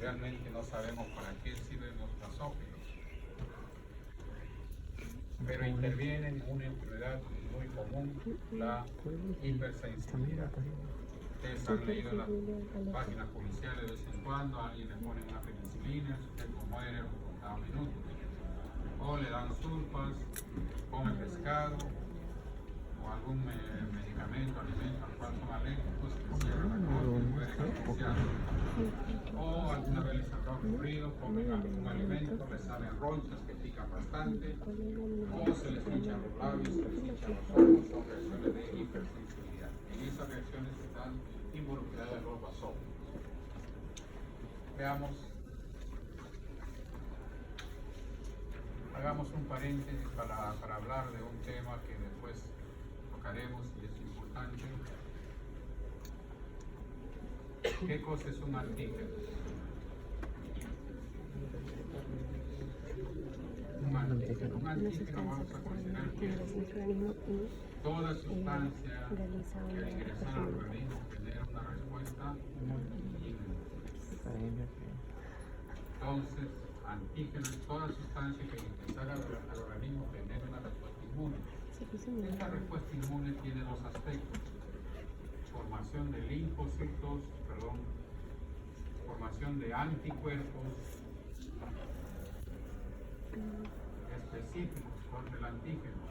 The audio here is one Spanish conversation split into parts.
realmente no sabemos para qué sirven los basófilos. Pero intervienen en una enfermedad muy común, la hipersensibilidad. Ustedes han leído en las páginas policiales de vez en cuando, a alguien le ponen una penicilina, el sujeto muere por contados minutos. O le dan sulfas, come pescado, o algún medicamento, alimento al cual son alérgicos, que cierran la boca y mueren asfixiados. O alguna vez les habrá ocurrido, comen algún alimento, les salen ronchas que pican bastante, o se les hinchan los labios, se les hinchan los ojos, son reacciones de hipersensibilidad. En esas reacciones están involucradas los basófilos. Veamos, hagamos un paréntesis para hablar de un tema que después tocaremos y es importante. ¿Qué cosa es un antígeno? Un antígeno vamos a considerar que es toda sustancia que al ingresar al organismo genera una respuesta inmune. Entonces, antígeno es toda sustancia que al ingresar al organismo genera una respuesta inmune. Esta respuesta inmune tiene dos aspectos: formación de linfocitos, formación de anticuerpos específicos contra el antígeno.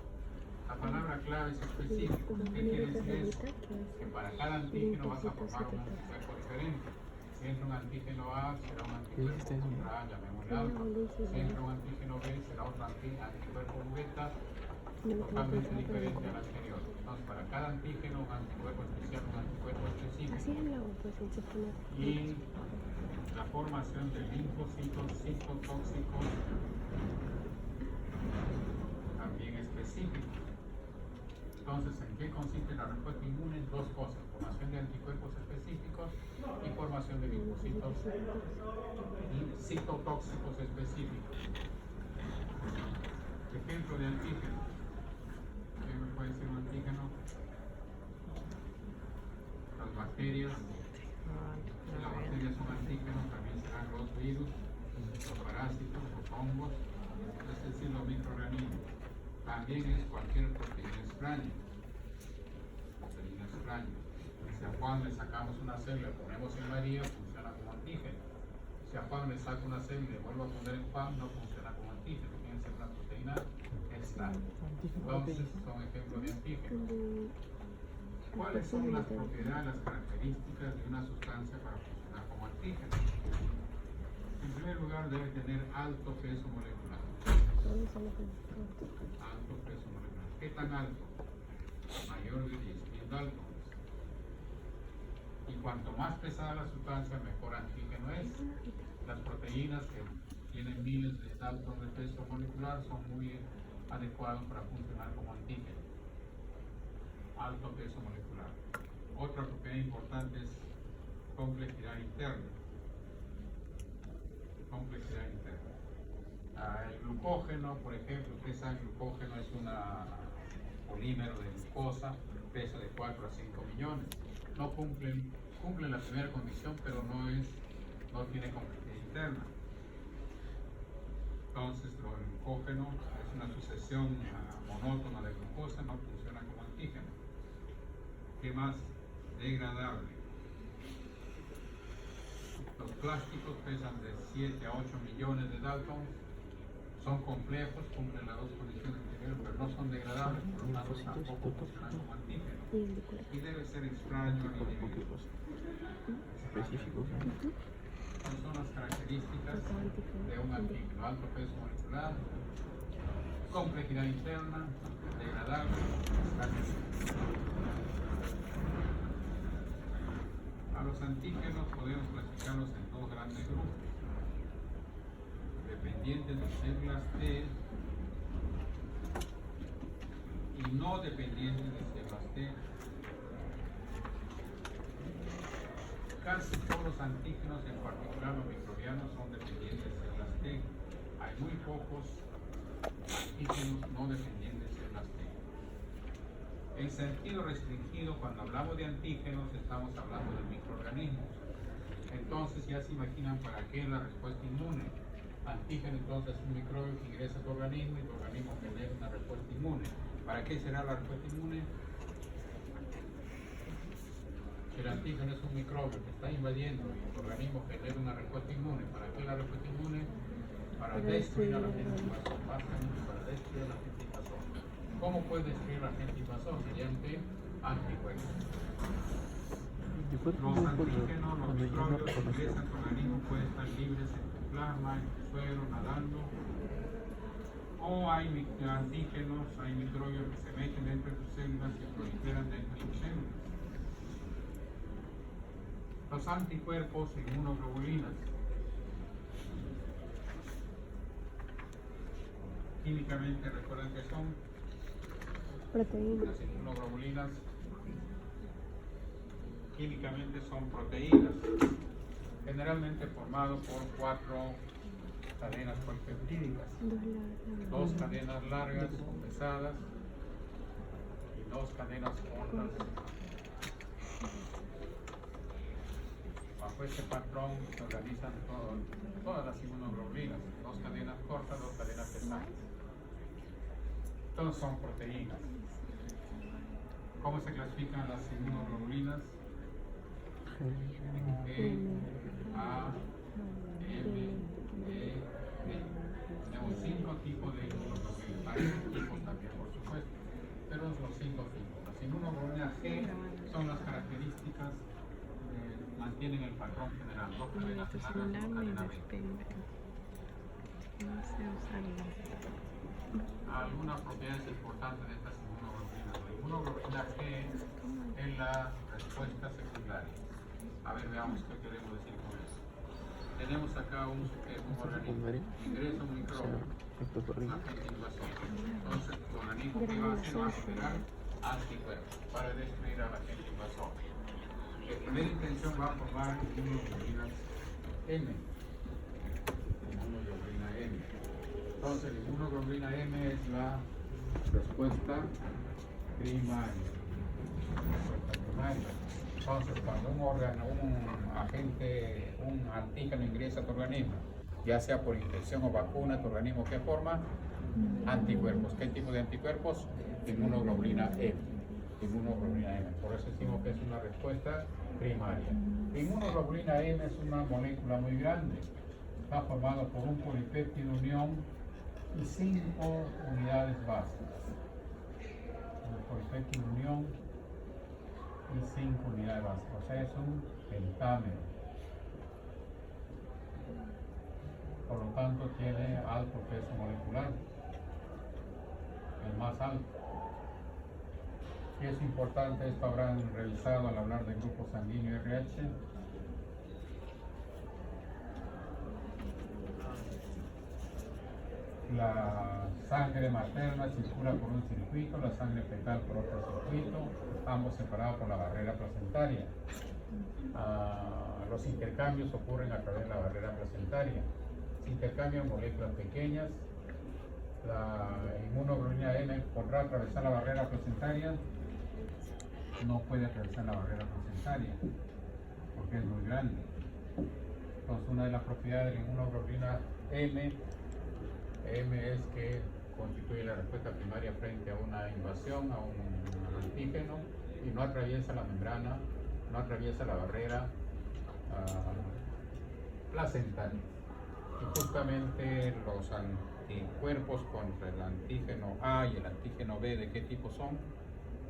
La palabra clave es específico. ¿Qué quiere decir eso? Que para cada antígeno vas a formar un anticuerpo diferente. Si entra un antígeno A, será un anticuerpo contra A, llamémosle alfa. Si entra un antígeno B, será otro anticuerpo beta, totalmente diferente al anterior. Entonces, para cada antígeno, un anticuerpo especial, un anticuerpo específico. Y la formación de linfocitos citotóxicos también específicos. Entonces, ¿en qué consiste la respuesta inmune? Dos cosas: formación de anticuerpos específicos y formación de linfocitos citotóxicos específicos. Ejemplo de antígeno. ¿Qué me puede decir un antígeno? Las bacterias. Si las bacterias son antígenos, también serán los virus, los parásitos, los hongos, es decir, los microorganismos. También es cualquier proteína extraña. Si a Juan le sacamos una célula y le ponemos en María, funciona como antígeno. Si a Juan le saco una célula y le vuelvo a poner en Juan, no funciona como antígeno, tiene que ser una proteína extraña. Entonces, son ejemplos de antígenos. ¿Cuáles son las propiedades, las características de una sustancia para funcionar como antígeno? En primer lugar, debe tener alto peso molecular. Alto peso molecular. ¿Qué tan alto? Mayor de 10.000 daltons. Y cuanto más pesada la sustancia, mejor antígeno es. Las proteínas que tienen miles de daltons de peso molecular son muy adecuadas para funcionar como antígeno. Alto peso molecular. Otra propiedad importante es complejidad interna. Complejidad interna. El glucógeno, por ejemplo, ustedes saben que el glucógeno es un polímero de glucosa, pesa de 4 a 5 millones. No cumplen la primera condición, pero no tiene complejidad interna. Entonces, el glucógeno es una sucesión monótona de glucosa, no funciona como antígeno. ¿Qué más? Degradable. Los plásticos pesan de 7 a 8 millones de daltons, son complejos, cumplen las dos condiciones anteriores, pero no son degradables, por lo tanto tampoco funcionan como antígeno. Y debe ser extraño al individuo. Específicos. Estas son las características de un antígeno: alto peso molecular, complejidad interna, degradable, extraño. A los antígenos podemos clasificarlos en dos grandes grupos: dependientes de células T y no dependientes de células T. Casi todos los antígenos, en particular los microbianos, son dependientes de células T. Hay muy pocos antígenos no dependientes de células T. En sentido restringido, cuando hablamos de antígenos, estamos hablando de microorganismos. Entonces ya se imaginan para qué la respuesta inmune. Antígeno entonces es un microbio que ingresa a tu organismo y tu organismo genera una respuesta inmune. ¿Para qué será la respuesta inmune? Si el antígeno es un microbio que está invadiendo y tu organismo genera una respuesta inmune, ¿para qué la respuesta inmune? Para destruir a la gente invasora, básicamente para destruir a la gente invasora. ¿Cómo puede destruir a la gente invasora? Mediante anticuerpos. Los antígenos, los microbios que ingresan a tu organismo pueden estar libres en tu plasma, en tu suelo, nadando. O hay antígenos, hay microbios que se meten dentro de tus células y proliferan dentro de tus células. Los anticuerpos inmunoglobulinas. Químicamente, recuerden que son proteínas. las inmunoglobulinas. Químicamente son proteínas, generalmente formado por 4 cadenas polipeptídicas, 2 cadenas largas o pesadas y 2 cadenas cortas. Bajo este patrón se organizan todas las inmunoglobulinas, 2 cadenas cortas, 2 cadenas pesadas. Todos son proteínas. ¿Cómo se clasifican las inmunoglobulinas? E, A, M, E, D. Tenemos 5 tipos de inmunoglobulinas. Hay tipos también, por supuesto, pero los 5 tipos. Las inmunoglobulinas G son las características, mantienen el patrón general, 2 cadenas largas, 2 cadenas veinte. Algunas propiedades importantes de estas inmunoglobulinas. La inmunoglobulina G es la respuesta secundaria. A ver, veamos qué queremos decir con eso. Tenemos acá un sujeto, un organismo, ingresa un microbio, agente invasor. Entonces, tu organismo, ¿qué va a hacer? Va a generar anticuerpos para destruir al agente invasor. De primera intención va a formar inmunoglobulinas M. Inmunoglobulina M. Entonces, la inmunoglobulina M es la respuesta primaria. Entonces, cuando un agente, un antígeno ingresa a tu organismo, ya sea por infección o vacuna, tu organismo, ¿qué forma? Anticuerpos. ¿Qué tipo de anticuerpos? Inmunoglobulina M. Inmunoglobulina M. Por eso decimos que es una respuesta primaria. La inmunoglobulina M es una molécula muy grande. Está formada por un polipéptido unión y 5 unidades básicas. Un polipéptido unión y 5 unidades básicas. O sea, es un pentámero. Por lo tanto, tiene alto peso molecular. El más alto. Y es importante, esto habrán revisado al hablar del grupo sanguíneo RH. La sangre materna circula por un circuito, la sangre fetal por otro circuito, ambos separados por la barrera placentaria. Los intercambios ocurren a través de la barrera placentaria. Se intercambian moléculas pequeñas. La inmunoglobulina M podrá atravesar la barrera placentaria. No puede atravesar la barrera placentaria porque es muy grande. Entonces, una de las propiedades de la inmunoglobulina M es que constituye la respuesta primaria frente a una invasión, a un antígeno, y no atraviesa la membrana, no atraviesa la barrera placentaria. Y justamente los anticuerpos contra el antígeno A y el antígeno B, ¿de qué tipo son?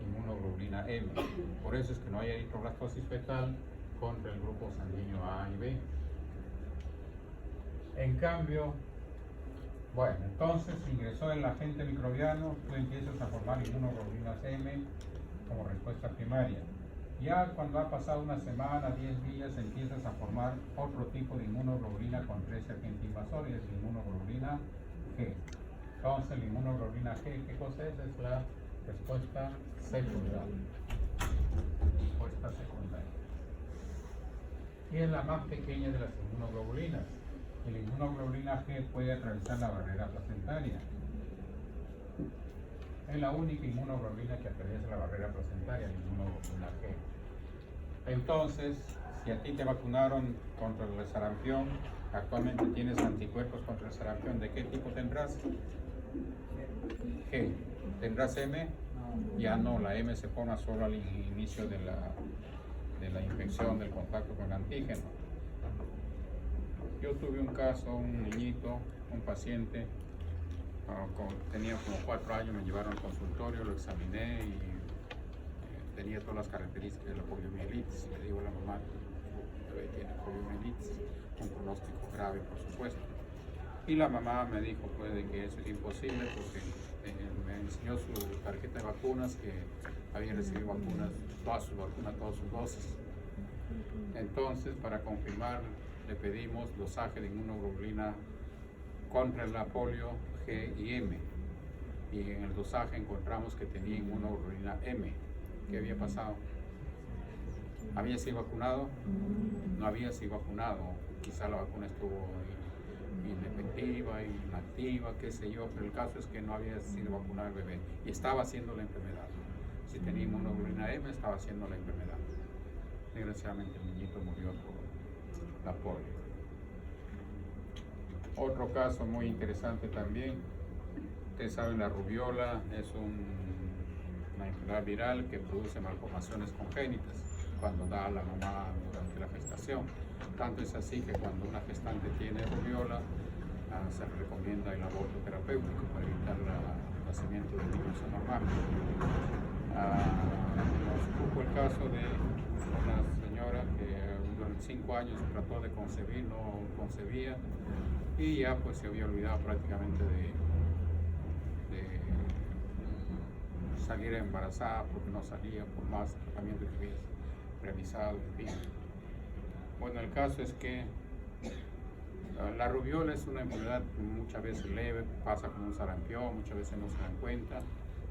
Inmunoglobulina M. Por eso es que no hay eritroblastosis fetal contra el grupo sanguíneo A y B. En cambio, bueno, entonces ingresó el agente microbiano, tú empiezas a formar inmunoglobulinas M como respuesta primaria. Ya cuando ha pasado una semana, 10 días, empiezas a formar otro tipo de inmunoglobulina contra ese agente invasor, y es la inmunoglobulina G. Entonces, la inmunoglobulina G, ¿qué cosa es? Es la respuesta secundaria. Respuesta secundaria. Y es la más pequeña de las inmunoglobulinas. Y la inmunoglobulina G puede atravesar la barrera placentaria. Es la única inmunoglobulina que atraviesa la barrera placentaria, la inmunoglobulina G. Entonces, si a ti te vacunaron contra el sarampión, actualmente tienes anticuerpos contra el sarampión, ¿de qué tipo tendrás? G. ¿Tendrás M? Ya no, la M se forma solo al inicio de la infección, del contacto con el antígeno. Yo tuve un caso, un niñito, un paciente, tenía como 4 años, me llevaron al consultorio, lo examiné y tenía todas las características de la poliomielitis. Le digo a la mamá, tu bebé tiene poliomielitis, un pronóstico grave, por supuesto. Y la mamá me dijo pues, de que eso es imposible porque me enseñó su tarjeta de vacunas, que había recibido vacunas, todas sus dosis. Entonces, para confirmar, le pedimos dosaje de inmunoglobulina contra la polio G y M. Y en el dosaje encontramos que tenía inmunoglobulina M. ¿Qué había pasado? ¿Había sido vacunado? No había sido vacunado. Quizá la vacuna estuvo inefectiva, inactiva, qué sé yo, pero el caso es que no había sido vacunado el bebé y estaba haciendo la enfermedad. Si tenía inmunoglobulina M, estaba haciendo la enfermedad. Desgraciadamente el niñito murió por la polio. Otro caso muy interesante también, ustedes saben, la rubiola es una enfermedad viral que produce malformaciones congénitas cuando da a la mamá durante la gestación. Tanto es así que cuando una gestante tiene rubiola, se le recomienda el aborto terapéutico para evitar el nacimiento de niños anormales. Nos ocupó el caso de una señora que durante 5 años trató de concebir, no concebía, y ya pues se había olvidado prácticamente de salir embarazada porque no salía por más tratamiento que había realizado, en fin. Bueno, el caso es que la rubiola es una enfermedad muchas veces leve, pasa como un sarampión, muchas veces no se dan cuenta,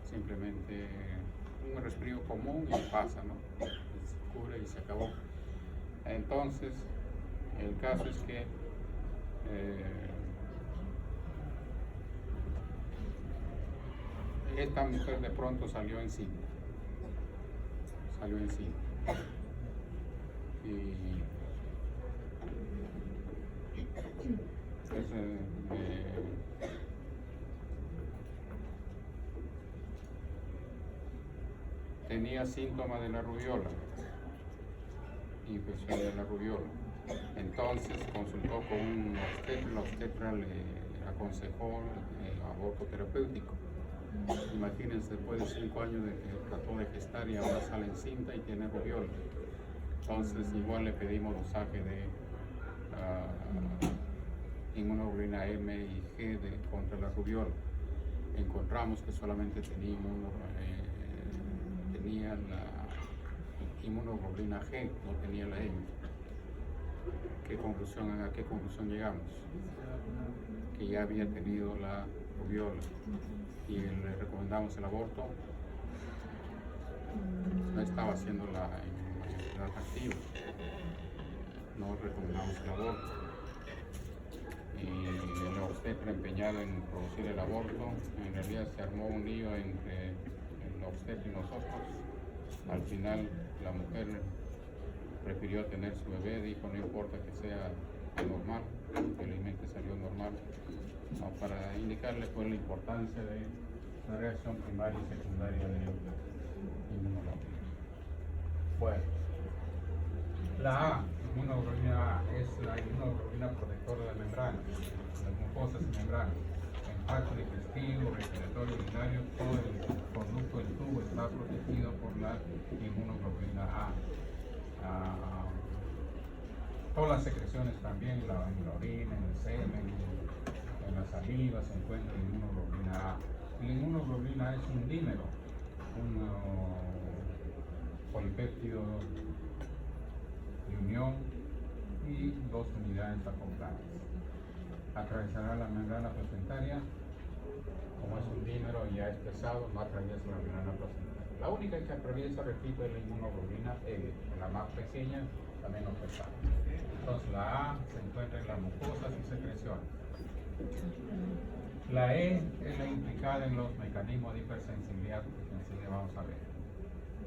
simplemente un resfrío común y pasa, ¿no? Se cura y se acabó. Entonces, el caso es que esta mujer de pronto salió encinta. Y tenía síntomas de la rubiola, infección de la rubiola. Entonces consultó con un obstetra, la obstetra le aconsejó aborto terapéutico. Imagínense, después de 5 años de que trató de gestar y ahora sale encinta y tiene rubiola. Entonces igual le pedimos dosaje de inmunoglobulina M y G contra la rubiola. Encontramos que solamente tenía la inmunoglobulina G, no tenía la M. ¿A qué conclusión llegamos? Que ya había tenido la rubiola y le recomendamos el aborto. No estaba haciendo la inmunidad activa, no recomendamos el aborto. Y el obstetra empeñado en producir el aborto, en realidad se armó un lío entre el obstetra y nosotros. Al final la mujer prefirió tener su bebé, dijo no importa que sea anormal, felizmente salió normal, ¿no? Para indicarle pues la importancia de la reacción primaria y secundaria de inmunoglobulina. Bueno, la A, inmunoglobulina A, es la inmunoglobulina protectora de membranas, las mucosas y membranas. En tracto digestivo, respiratorio, urinario, todo el conducto del tubo está protegido por la inmunoglobulina A. Todas las secreciones también, en la orina, en el semen, en la saliva se encuentra inmunoglobulina A. La inmunoglobulina A es un dímero, un polipéptido de unión y 2 unidades acopladas. Atravesará la membrana placentaria, como es un dímero y ya es pesado, no atraviesa la membrana placentaria. La única que atraviesa, repito, es la inmunoglobulina M, la más pequeña, la menos pesada. Entonces la A se encuentra en las mucosas y secreciones. La E es la implicada en los mecanismos de hipersensibilidad que enseguida vamos a ver.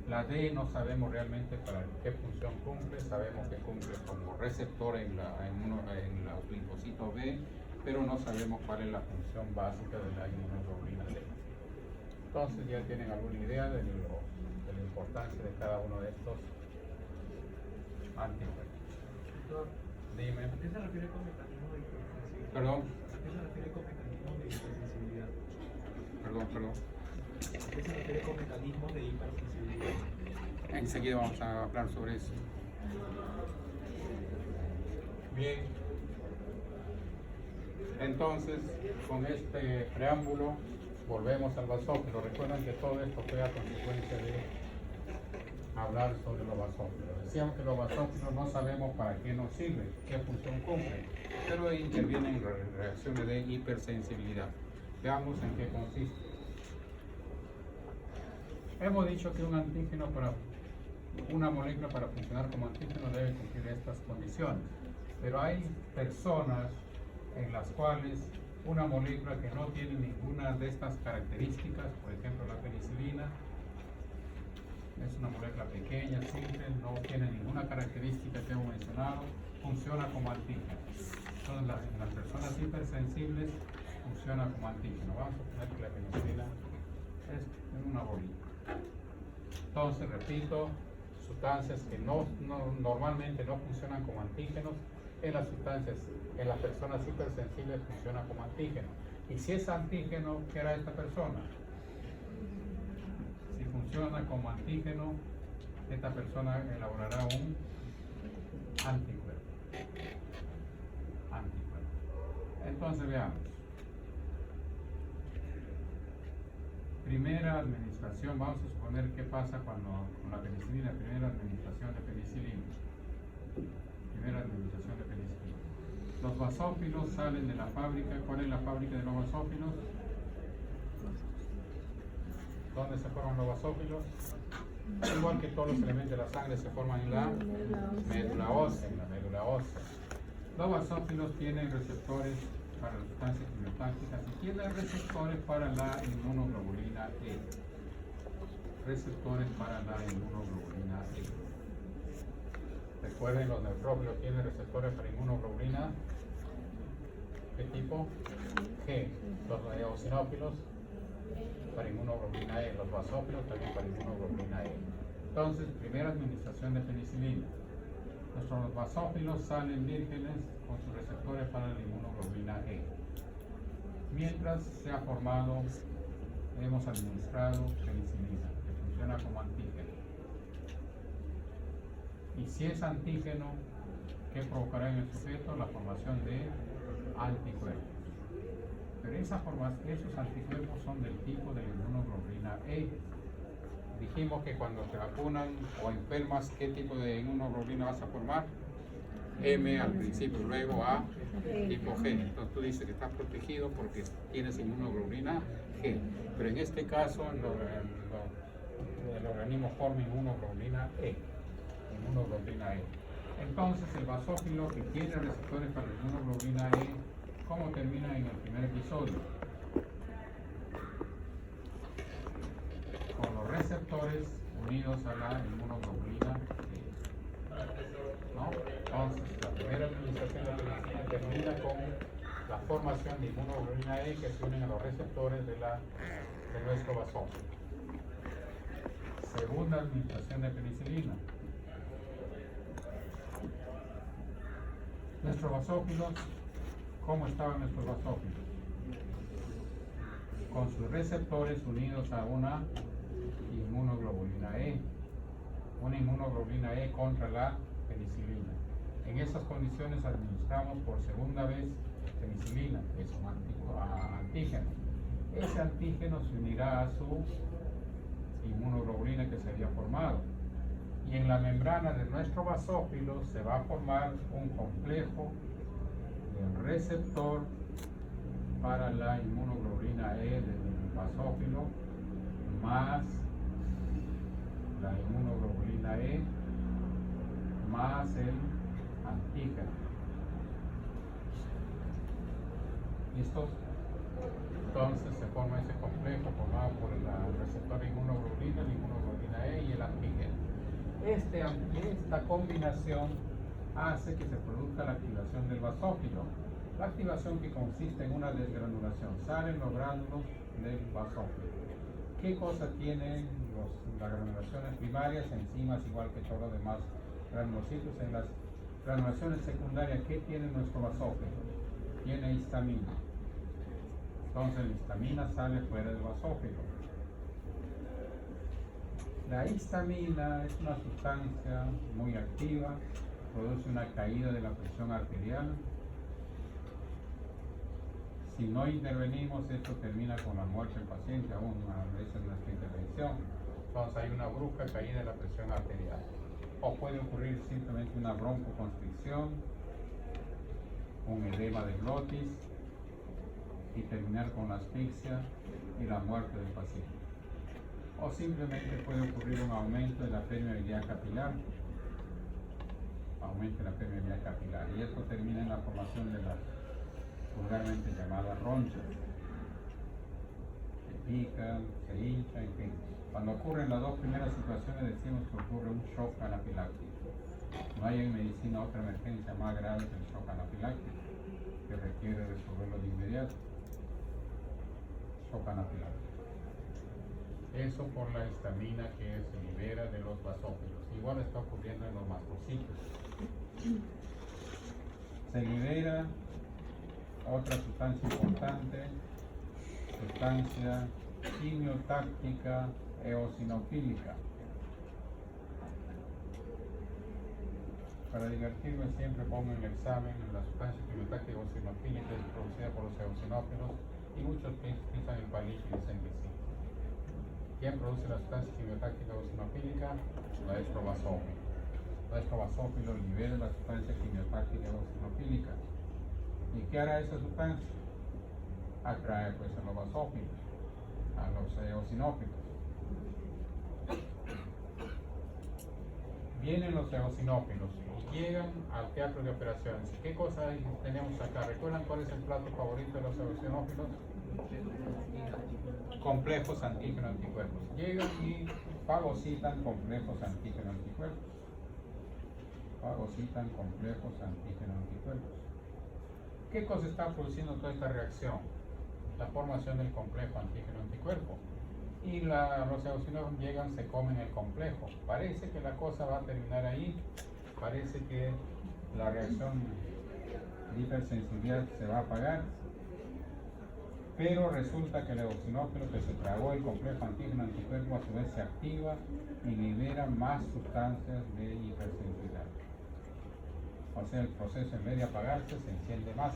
La D no sabemos realmente para qué función cumple, sabemos que cumple como receptor en los linfocitos B, pero no sabemos cuál es la función básica de la inmunoglobulina D. Entonces ya tienen alguna idea de la importancia de cada uno de estos anticuerpos. Doctor, Dime. ¿a qué se refiere con mecanismo de hipersensibilidad? Perdón, ¿A qué se refiere con mecanismo de hipersensibilidad? perdón. ¿A qué se refiere con mecanismo de hipersensibilidad? Enseguida vamos a hablar sobre eso. Bien. Entonces, con este preámbulo, volvemos al basófilo. Recuerden que todo esto fue a consecuencia de hablar sobre los basófilos. Decíamos que los basófilos no sabemos para qué nos sirven, qué función cumplen, pero intervienen en reacciones de hipersensibilidad. Veamos en qué consiste. Hemos dicho que un antígeno una molécula para funcionar como antígeno debe cumplir estas condiciones, pero hay personas en las cuales una molécula que no tiene ninguna de estas características, por ejemplo la penicilina, es una molécula pequeña, simple, no tiene ninguna característica que hemos mencionado, funciona como antígeno. Entonces las personas hipersensibles funciona como antígeno. Vamos a poner que la penicilina es una bolita. Entonces, repito, sustancias que normalmente no funcionan como antígenos, en las personas hipersensibles funcionan como antígeno. Y si es antígeno, ¿qué hará esta persona? Si funciona como antígeno, esta persona elaborará un anticuerpo. Entonces veamos. Primera administración, vamos a suponer qué pasa con la penicilina, primera administración de penicilina. Los basófilos salen de la fábrica. ¿Cuál es la fábrica de los basófilos? ¿Dónde se forman los basófilos? Igual que todos los elementos de la sangre se forman en la médula ósea. Los basófilos tienen receptores para las sustancias quimiotácticas y tienen receptores para la inmunoglobulina E. Recuerden, los neutrófilos tienen receptores para inmunoglobulina. ¿Qué tipo? G. Los eosinófilos para inmunoglobulina E. Los basófilos también para inmunoglobulina E. Entonces, primera administración de penicilina. Nuestros basófilos salen vírgenes con sus receptores para la inmunoglobulina E. Mientras se ha formado, hemos administrado penicilina, que funciona como antígeno. Y si es antígeno, ¿qué provocará en el sujeto? La formación de anticuerpos. Pero esos anticuerpos son del tipo de la inmunoglobulina E. Dijimos que cuando te vacunan o enfermas, ¿qué tipo de inmunoglobulina vas a formar? M al principio, luego A tipo G. Entonces tú dices que estás protegido porque tienes inmunoglobulina G. Pero en este caso el organismo forma inmunoglobulina E. Entonces el basófilo que tiene receptores para la inmunoglobulina E, ¿cómo termina en el primer episodio? Con los receptores unidos a la inmunoglobulina E. ¿No? Entonces la primera administración de la penicilina termina con la formación de inmunoglobulina E que se unen a los receptores de nuestro basófilo. Segunda administración de penicilina. Nuestros basófilos, ¿cómo estaban nuestros basófilos? Con sus receptores unidos a una inmunoglobulina E. Una inmunoglobulina E contra la penicilina. En esas condiciones administramos por segunda vez penicilina, que es un antígeno. Ese antígeno se unirá a su inmunoglobulina que se había formado. Y en la membrana de nuestro basófilo se va a formar un complejo de receptor para la inmunoglobulina E del basófilo más la inmunoglobulina E más el antígeno. ¿Listos? Entonces se forma ese complejo formado por el receptor inmunoglobulina, la inmunoglobulina E y el antígeno. Esta combinación hace que se produzca la activación del basófilo. La activación que consiste en una desgranulación. Salen los gránulos del basófilo. ¿Qué cosa tienen las granulaciones primarias? Enzimas, igual que todos los demás granulocitos. En las granulaciones secundarias, ¿qué tiene nuestro basófilo? Tiene histamina. Entonces la histamina sale fuera del basófilo. La histamina es una sustancia muy activa, produce una caída de la presión arterial. Si no intervenimos, esto termina con la muerte del paciente, aún a veces nuestra intervención. Entonces hay una brusca caída de la presión arterial. O puede ocurrir simplemente una broncoconstricción, un edema de glotis y terminar con la asfixia y la muerte del paciente. O simplemente puede ocurrir un aumento de la permeabilidad capilar, y esto termina en la formación de las vulgarmente llamadas ronchas. Se pican, se hinchan, en fin. Cuando ocurren las dos primeras situaciones decimos que ocurre un shock anafiláctico. No hay en medicina otra emergencia más grave que el shock anafiláctico, que requiere resolverlo de inmediato. Shock anafiláctico. Eso por la histamina que se libera de los basófilos. Igual está ocurriendo en los mastocitos. Se libera otra sustancia importante, sustancia quimiotáctica eosinofílica. Para divertirme siempre pongo en el examen la sustancia quimiotáctica eosinofílica es producida por los eosinófilos y muchos piensan en palillo y dicen que sí. ¿Quién produce la sustancia quimiotáctica eosinofílica? La estrobasófilo. La estrobasófilo libera la sustancia quimiotáctica eosinofílica. ¿Y qué hará esa sustancia? Atrae pues a los basófilos, a los eosinófilos. Vienen los eosinófilos y llegan al teatro de operaciones. ¿Qué cosa tenemos acá? ¿Recuerdan cuál es el plato favorito de los eosinófilos? Complejos antígeno-anticuerpos. Llegan y fagocitan complejos antígeno-anticuerpos. Fagocitan complejos antígeno-anticuerpos. ¿Qué cosa está produciendo toda esta reacción? La formación del complejo antígeno-anticuerpo. Y los eosinófilos llegan, se comen el complejo. Parece que la cosa va a terminar ahí. Parece que la reacción de hipersensibilidad se va a apagar. Pero resulta que el eosinófilo que se tragó el complejo antígeno-anticuerpo a su vez se activa y libera más sustancias de hipersensibilidad. O sea, el proceso en vez de apagarse se enciende más.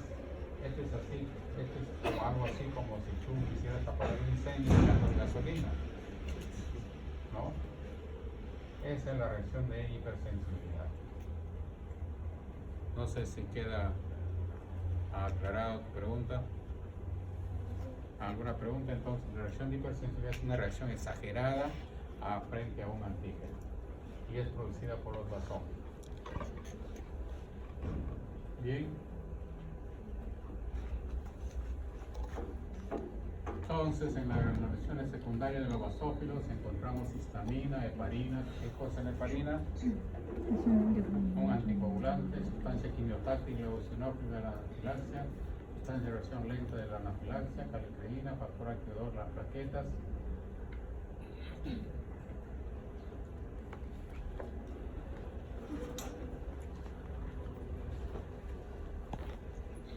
Esto es así, esto es como algo así como si tú quisieras apagar un incendio echando gasolina, ¿no? Esa es la reacción de hipersensibilidad. No sé si queda aclarado tu pregunta. ¿Alguna pregunta? Entonces, la reacción de hipersensibilidad es una reacción exagerada frente a un antígeno y es producida por los basófilos. Bien. Entonces, en las granulaciones secundarias de los basófilos encontramos histamina, heparina. ¿Qué cosa es la heparina? Un anticoagulante, sustancia quimiotáctica, eosinófila de la anafilaxia, sustancia de reacción lenta de la anafilaxia, calicreína, factor activador de las plaquetas.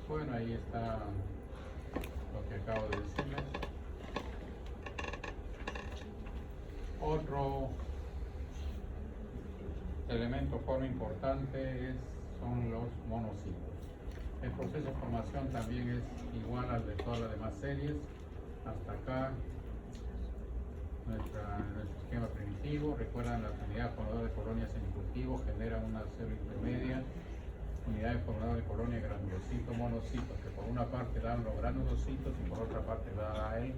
Bueno, ahí está lo que acabo de decirles. Otro elemento forma importante son los monocitos. El proceso de formación también es igual al de todas las demás series. Hasta acá nuestro esquema primitivo. Recuerdan, la unidad formadora de colonias en cultivo genera una célula intermedia. Unidad de formador de colonia granulocito, monocito, que por una parte dan los granulocitos y por otra parte da el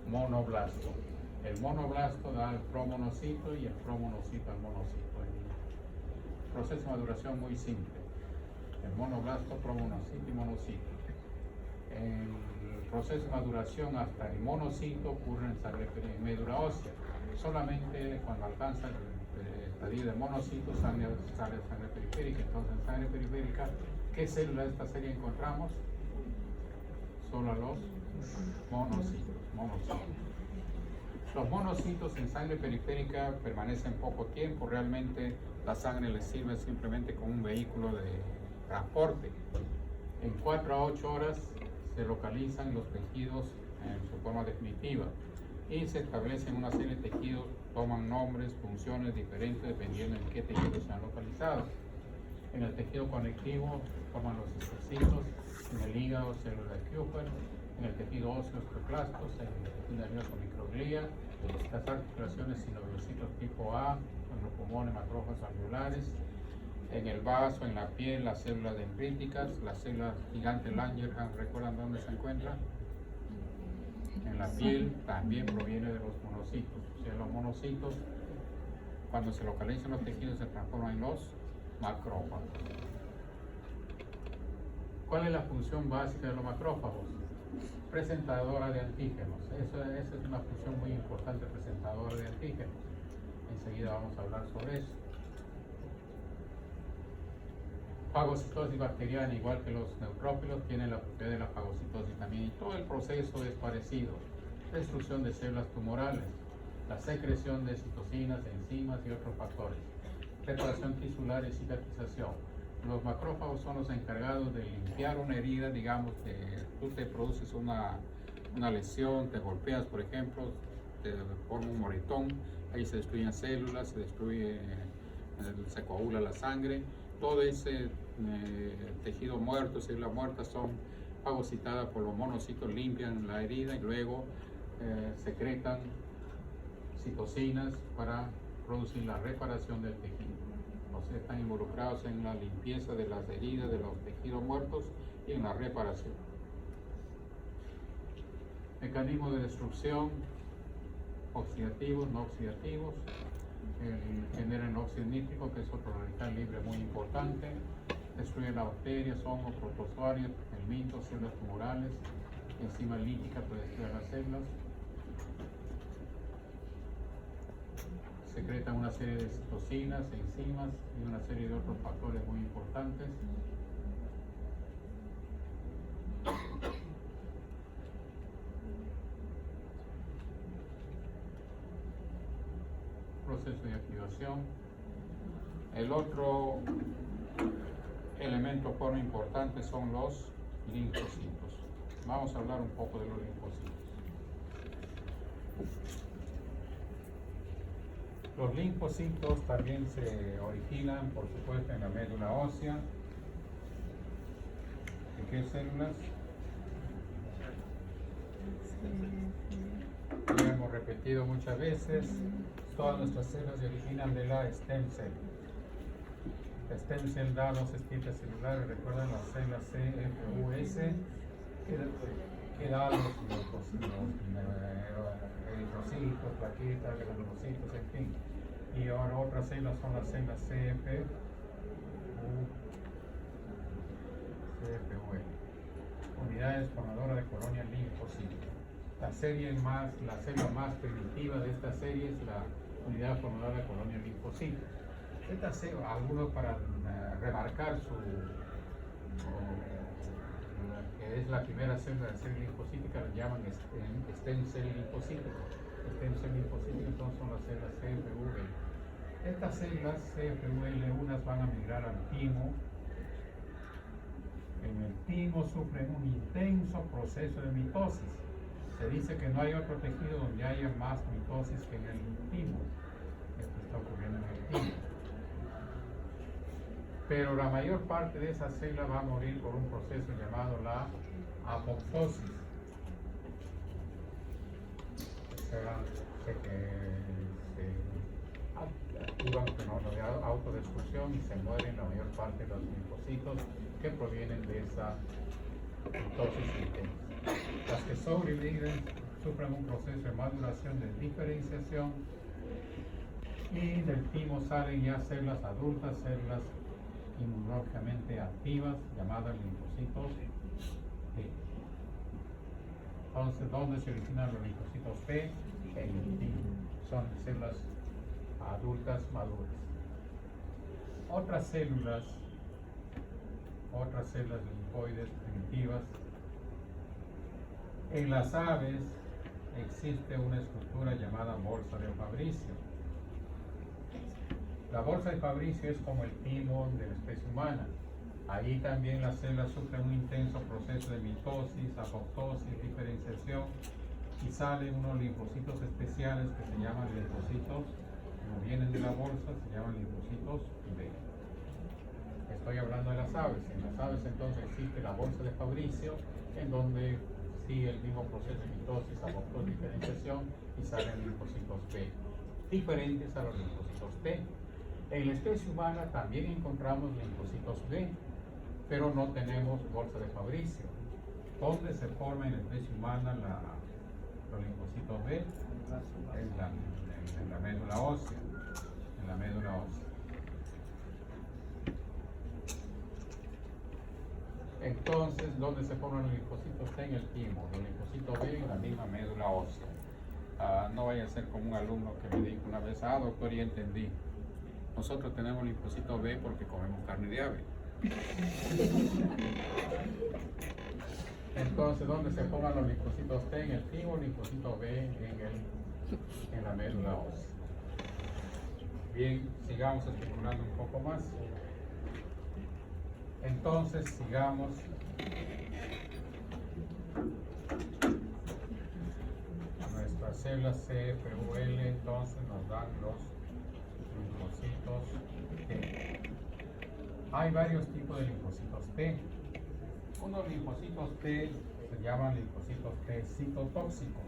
monoblasto. El monoblasto da el promonocito y el promonocito al monocito. El proceso de maduración muy simple. El monoblasto, promonocito y monocito. El proceso de maduración hasta el monocito ocurre en médula ósea. Solamente cuando alcanza el estadio de monocito sale sangre periférica. Entonces, en sangre periférica, ¿qué célula de esta serie encontramos? Solo los monocitos. Los monocitos en sangre periférica permanecen poco tiempo. Realmente la sangre les sirve simplemente como un vehículo de transporte. En 4 a 8 horas se localizan los tejidos en su forma definitiva y se establecen una serie de tejidos, toman nombres, funciones diferentes dependiendo en qué tejidos se han localizado. En el tejido conectivo forman los histocitos, en el hígado células de Kupffer, en el tejido óseo osteoclastos, en el tejido nervioso microglía, las articulaciones sinoviocitos tipo A, en los pulmones macrófagos alveolares, en el vaso, en la piel, las células dendríticas, las células gigante Langerhans, ¿recuerdan dónde se encuentran? En la piel, también proviene de los monocitos. O sea, los monocitos, cuando se localizan los tejidos, se transforman en los macrófagos. ¿Cuál es la función básica de los macrófagos? Presentadora de antígenos. Esa es una función muy importante, presentadora de antígenos. Enseguida vamos a hablar sobre eso. Fagocitosis bacteriana, igual que los neutrófilos, tiene la propiedad de la fagocitosis también. Y todo el proceso es parecido. Destrucción de células tumorales, la secreción de citocinas, enzimas y otros factores. Reparación tisular y cicatrización. Los macrófagos son los encargados de limpiar una herida, digamos, que tú te produces una lesión, te golpeas, por ejemplo, te forma un moretón, ahí se destruyen células, se coagula la sangre. Todo ese tejido muerto, células muertas, son fagocitadas por los monocitos, limpian la herida y luego secretan citocinas para producir la reparación del tejido. O sea, están involucrados en la limpieza de las heridas, de los tejidos muertos y en la reparación. Mecanismos de destrucción, oxidativos, no oxidativos. Generan óxido nítrico, que es otro radical libre muy importante. Destruyen las bacterias, hongos, protozoarios, helmintos, células tumorales, enzima lítica para destruir las células. Secretan una serie de citocinas, enzimas y una serie de otros factores muy importantes. Proceso de activación. El otro elemento forma importante son los linfocitos. Vamos a hablar un poco de los linfocitos. Los linfocitos también se originan, por supuesto, en la médula ósea. ¿De qué células? Ya hemos repetido muchas veces, todas nuestras células se originan de la stem cell. La stem cell da dos estirpes celulares, recuerdan las células CFUS, que da los eritrocitos, plaquetas, granulocitos, en fin. Y ahora otras células son las células CFUL. Unidades formadoras de colonia linfocítica. La célula más primitiva de esta serie es la unidad formadora de colonia linfocítica. Esta célula, algunos para remarcar que es la primera célula de célula linfocítica, la llaman stem cell linfocítica. Stem cell linfocítica entonces son las células CFUL. Estas células CFUL, unas van a migrar al timo. En el timo sufren un intenso proceso de mitosis. Se dice que no hay otro tejido donde haya más mitosis que en el timo. Esto está ocurriendo en el timo. Pero la mayor parte de esas células va a morir por un proceso llamado la apoptosis. O sea, se activan fenómenos de autodestrucción y se mueren la mayor parte de los linfocitos que provienen de esa mitosis intensa. Las que sobreviven sufren un proceso de maduración, de diferenciación, y del timo salen ya células adultas, células inmunológicamente activas, llamadas linfocitos T. Entonces, ¿dónde se originan los linfocitos T? En el timo. Son células adultas maduras. Otras células linfoides primitivas. En las aves existe una estructura llamada bolsa de Fabricio. La bolsa de Fabricio es como el timo de la especie humana. Ahí también las células sufren un intenso proceso de mitosis, apoptosis, diferenciación y salen unos linfocitos especiales que se llaman linfocitos, como vienen de la bolsa, se llaman linfocitos B. Estoy hablando de las aves. En las aves entonces existe la bolsa de Fabricio, en donde sigue el mismo proceso de mitosis, apoptosis, diferenciación y salen linfocitos B, diferentes a los linfocitos T. En la especie humana también encontramos linfocitos B, pero no tenemos bolsa de Fabricio. ¿Dónde se forma en la especie humana los linfocitos B? En la médula ósea. En la médula ósea. Entonces, ¿dónde se forman los linfocitos T? En el timo. Los linfocitos B en la misma médula ósea. No vaya a ser como un alumno que me dijo una vez, doctor, ya entendí. Nosotros tenemos linfocitos B porque comemos carne de ave. Entonces, ¿dónde se forman los linfocitos T? En el timo, linfocito B en la médula ósea. Bien, sigamos especulando un poco más. Entonces, sigamos. Nuestras células CFUL entonces nos dan los linfocitos T. Hay varios tipos de linfocitos T. Unos linfocitos T se llaman linfocitos T citotóxicos.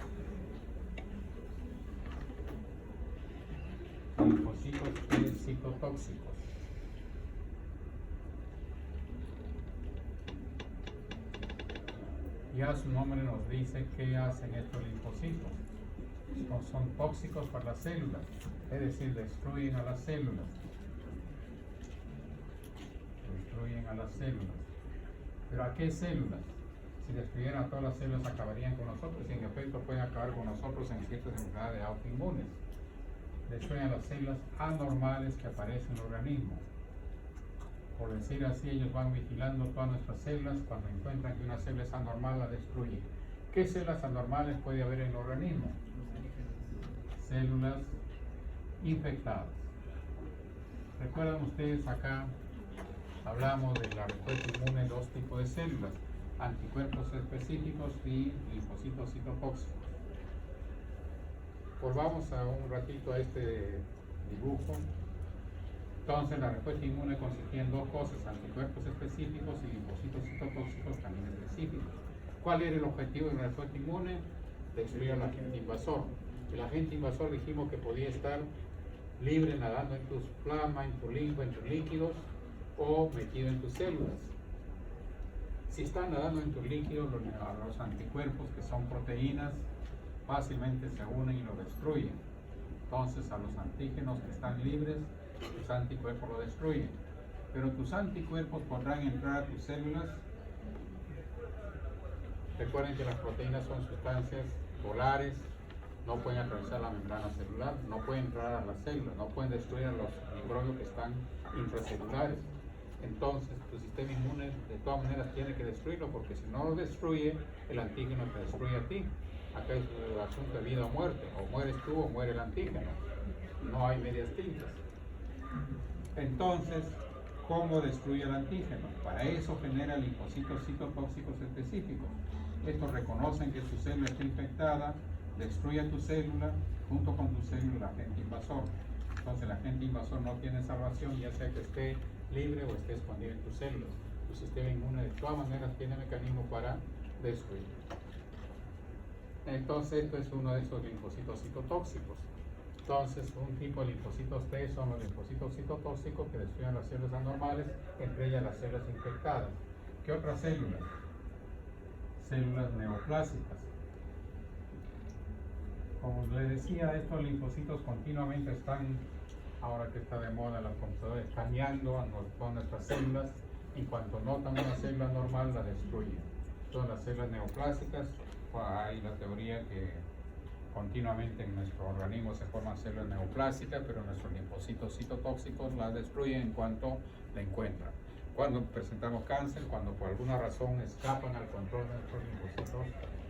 Linfocitos T citotóxicos. Ya su nombre nos dice qué hacen estos linfocitos. Son tóxicos para las células, es decir, destruyen a las células. Destruyen a las células. ¿Pero a qué células? Si destruyeran a todas las células acabarían con nosotros y en efecto pueden acabar con nosotros en ciertas enfermedades autoinmunes. Destruyen a las células anormales que aparecen en el organismo. Por decir así, ellos van vigilando todas nuestras células. Cuando encuentran que una célula es anormal, la destruyen. ¿Qué células anormales puede haber en el organismo? Células infectadas. ¿Recuerdan ustedes acá? Hablamos de la respuesta inmune en dos tipos de células, anticuerpos específicos y linfocitos citotóxicos. Volvamos un ratito a este dibujo. Entonces, la respuesta inmune consistía en dos cosas, anticuerpos específicos y linfocitos citotóxicos también específicos. ¿Cuál era el objetivo de la respuesta inmune? Destruir al agente invasor. El agente invasor dijimos que podía estar libre nadando en tu plasma, en tu linfa, en tus líquidos o metido en tus células. Si están nadando en tus líquidos, los anticuerpos, que son proteínas, fácilmente se unen y lo destruyen. Entonces, a los antígenos que están libres, tus anticuerpos lo destruyen. Pero tus anticuerpos podrán entrar a tus células. Recuerden que las proteínas son sustancias polares, no pueden atravesar la membrana celular, no pueden entrar a las células, no pueden destruir a los microbios que están intracelulares. Entonces, tu sistema inmune de todas maneras tiene que destruirlo, porque si no lo destruye, el antígeno te destruye a ti. Acá es el asunto de vida o muerte, o mueres tú o muere el antígeno. No hay medias tintas. Entonces, ¿cómo destruye el antígeno? Para eso genera linfocitos citotóxicos específicos. Estos reconocen que tu célula está infectada, destruye a tu célula, junto con tu célula el agente invasor. Entonces el agente invasor no tiene salvación, ya sea que esté libre o esté escondido en tus células. Tu sistema inmune de todas maneras tiene mecanismo para destruir. Entonces esto es uno de esos linfocitos citotóxicos. Entonces, un tipo de linfocitos T son los linfocitos citotóxicos que destruyen las células anormales, entre ellas las células infectadas. ¿Qué otras células? Células neoplásicas. Como les decía, estos linfocitos continuamente están, ahora que está de moda los computadores, escaneando a todas nuestras células. En cuanto notan una célula normal, la destruyen. son las células neoplásicas. Hay la teoría que continuamente en nuestro organismo se forman células neoplásicas, pero nuestros linfocitos citotóxicos las destruyen en cuanto la encuentran. Cuando presentamos cáncer, cuando por alguna razón escapan al control de nuestros linfocitos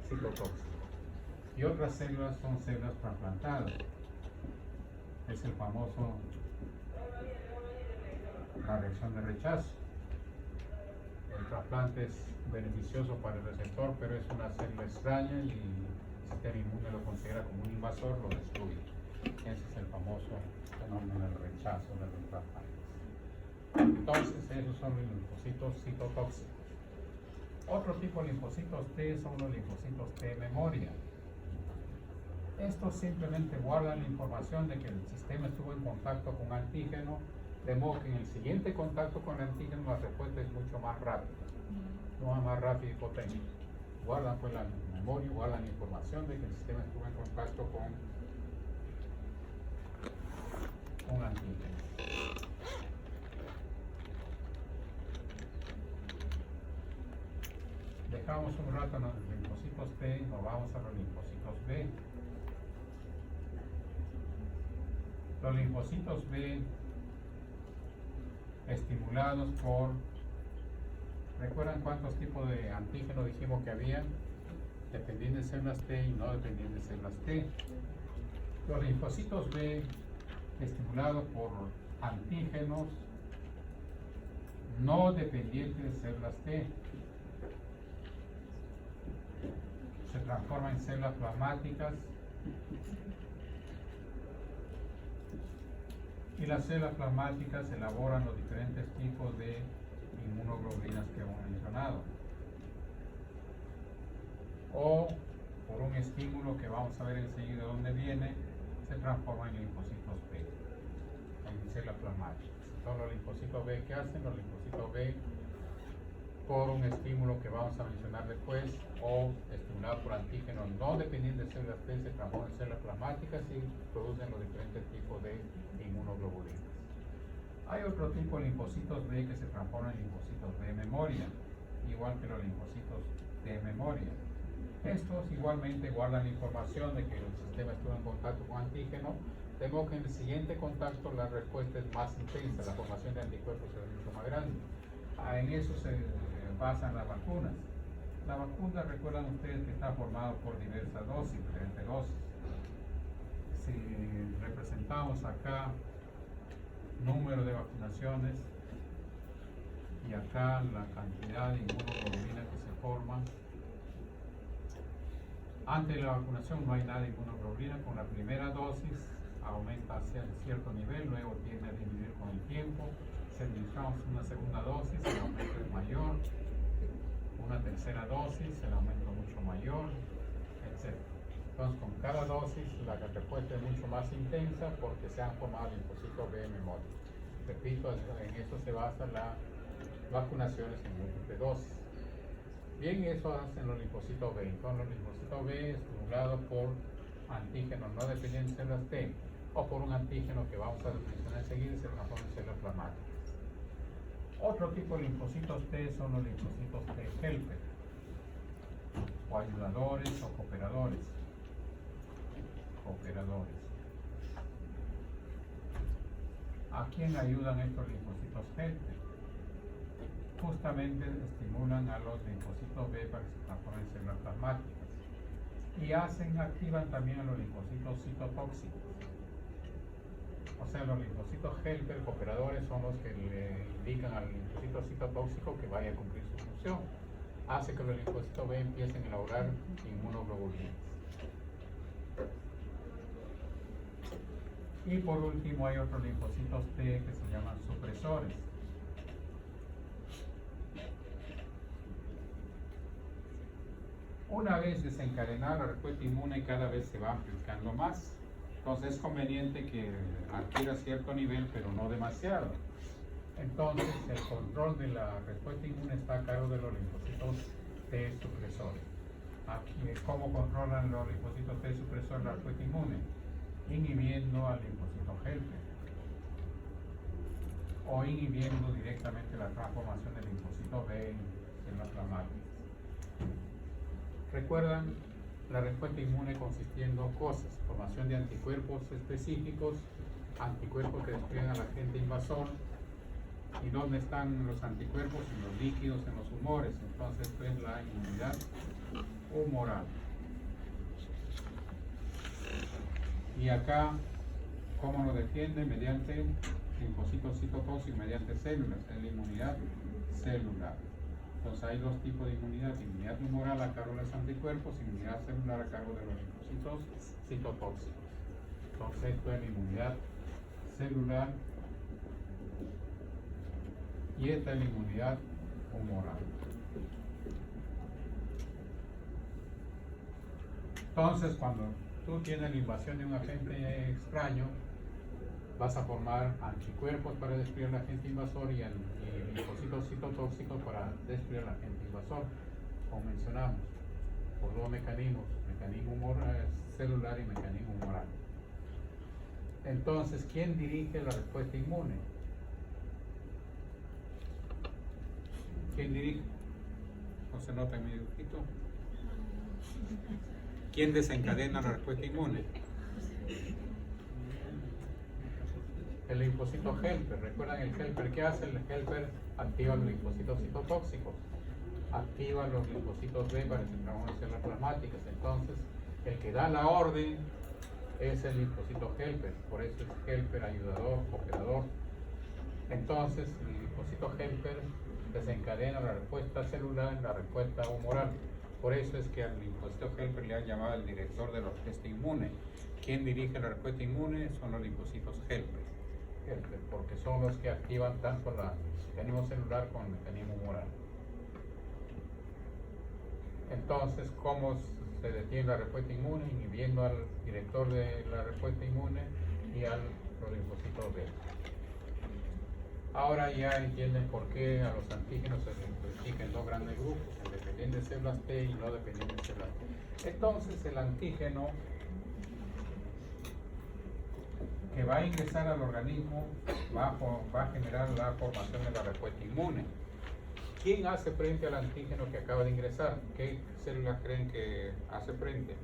citotóxicos. Y otras células son células trasplantadas. Es el famoso, la reacción de rechazo. El trasplante es beneficioso para el receptor, pero es una célula extraña y el sistema inmune lo considera como un invasor, lo destruye. Ese es el famoso fenómeno del rechazo de los trasplantes. Entonces, esos son los linfocitos citotóxicos. Otro tipo de linfocitos T son los linfocitos T de memoria. Estos simplemente guardan la información de que el sistema estuvo en contacto con antígeno, de modo que en el siguiente contacto con el antígeno la respuesta es mucho más rápida, más rápida y potente. Guardan pues la memoria, guardan la información de que el sistema estuvo en contacto con antígeno. Dejamos un rato los linfocitos T, nos vamos a los linfocitos B. Los linfocitos B estimulados por, ¿recuerdan cuántos tipos de antígenos dijimos que había? Dependiendo de células T y no dependiendo de células T. Los linfocitos B estimulados por antígenos no dependientes de células T se transforman en células plasmáticas y las células plasmáticas elaboran los diferentes tipos de inmunoglobulinas que hemos mencionado, o por un estímulo que vamos a ver enseguida de dónde viene, se transforman en linfocitos B, en células plasmáticas. Son los linfocitos B que hacen, los linfocitos B por un estímulo que vamos a mencionar después, o estimulado por antígenos no dependiendo de células T, se transforman en células plasmáticas y producen los diferentes tipos de inmunoglobulinas. Hay otro tipo de linfocitos B que se transforman en linfocitos B de memoria, igual que los linfocitos T de memoria. Estos igualmente guardan la información de que el sistema estuvo en contacto con antígeno, de modo que en el siguiente contacto la respuesta es más intensa, la formación de anticuerpos es mucho más grande. En eso se basan las vacunas. La vacuna, recuerdan ustedes que está formada por diversas dosis, diferentes dosis. Si representamos acá número de vacunaciones y acá la cantidad de inmunoglobulina que se forma, antes de la vacunación no hay nada de inmunoglobulina. Con la primera dosis aumenta hacia cierto nivel, luego tiende a disminuir con el tiempo. Si administramos una segunda dosis, el aumento es mayor, una tercera dosis, el aumento es mucho mayor, etc. Entonces, con cada dosis la respuesta es mucho más intensa porque se han formado linfocitos B de memoria. Repito, en eso se basan las vacunaciones en múltiples dosis. Bien, eso hacen los linfocitos B. Entonces, los linfocitos B estimulados por antígenos no dependientes de células T o por un antígeno que vamos a mencionar enseguida, se transforman en células plasmáticas. Otro tipo de linfocitos T son los linfocitos T helper, o ayudadores o cooperadores. ¿A quién ayudan estos linfocitos helper? Justamente estimulan a los linfocitos B para que se transformen en células plasmáticas y activan también a los linfocitos citotóxicos. O sea, los linfocitos helper, cooperadores, son los que le indican al linfocito citotóxico que vaya a cumplir su función. Hace que los linfocitos B empiecen a elaborar inmunoglobulinas. Y por último hay otros linfocitos T que se llaman supresores. Una vez desencadenada la respuesta inmune, cada vez se va amplificando más. Entonces es conveniente que adquiera cierto nivel, pero no demasiado. Entonces el control de la respuesta inmune está a cargo de los linfocitos T supresores. Aquí, ¿cómo controlan los linfocitos T supresores la respuesta inmune? Inhibiendo al linfocito helper o inhibiendo directamente la transformación del linfocito B en células plasmáticas. Recuerdan, la respuesta inmune consistía en dos cosas: formación de anticuerpos específicos, anticuerpos que destruyen al agente invasor. ¿Y dónde están los anticuerpos? En los líquidos, en los humores. Entonces, esto es la inmunidad humoral. Y acá, ¿cómo nos defiende? Mediante linfocitos citotóxicos, mediante células, es la inmunidad celular. Entonces hay dos tipos de inmunidad: inmunidad humoral a cargo de los anticuerpos, inmunidad celular a cargo de los linfocitos citotóxicos. Entonces esto es la inmunidad celular y esta es la inmunidad humoral. Entonces, cuando tú tienes la invasión de un agente extraño, vas a formar anticuerpos para destruir al agente invasor y linfocitos citotóxicos para destruir al agente invasor, como mencionamos, por dos mecanismos: mecanismo celular y mecanismo humoral. Entonces, ¿quién dirige la respuesta inmune? ¿Quién dirige? No se nota en mi dibujito. ¿Quién desencadena la respuesta inmune? El linfocito helper. ¿Recuerdan el helper? ¿Qué hace el helper? Activa los linfocitos citotóxicos, activa los linfocitos B para centrar unas células plasmáticas. Entonces, el que da la orden es el linfocito helper, por eso es helper, ayudador, cooperador. Entonces, el linfocito helper desencadena la respuesta celular, la respuesta humoral. Por eso es que al linfocito helper le han llamado el director de la respuesta inmune. ¿Quién dirige la respuesta inmune? Son los linfocitos helper, porque son los que activan tanto el mecanismo celular como el mecanismo humoral. Entonces, ¿cómo se detiene la respuesta inmune? Inhibiendo al director de la respuesta inmune y a los linfocitos B. Ahora ya entienden por qué a los antígenos se les clasifica en dos grandes grupos: el dependiente de células T y no dependiente de células T. Entonces, el antígeno que va a ingresar al organismo va a generar la formación de la respuesta inmune. ¿Quién hace frente al antígeno que acaba de ingresar? ¿Qué células creen que hace frente?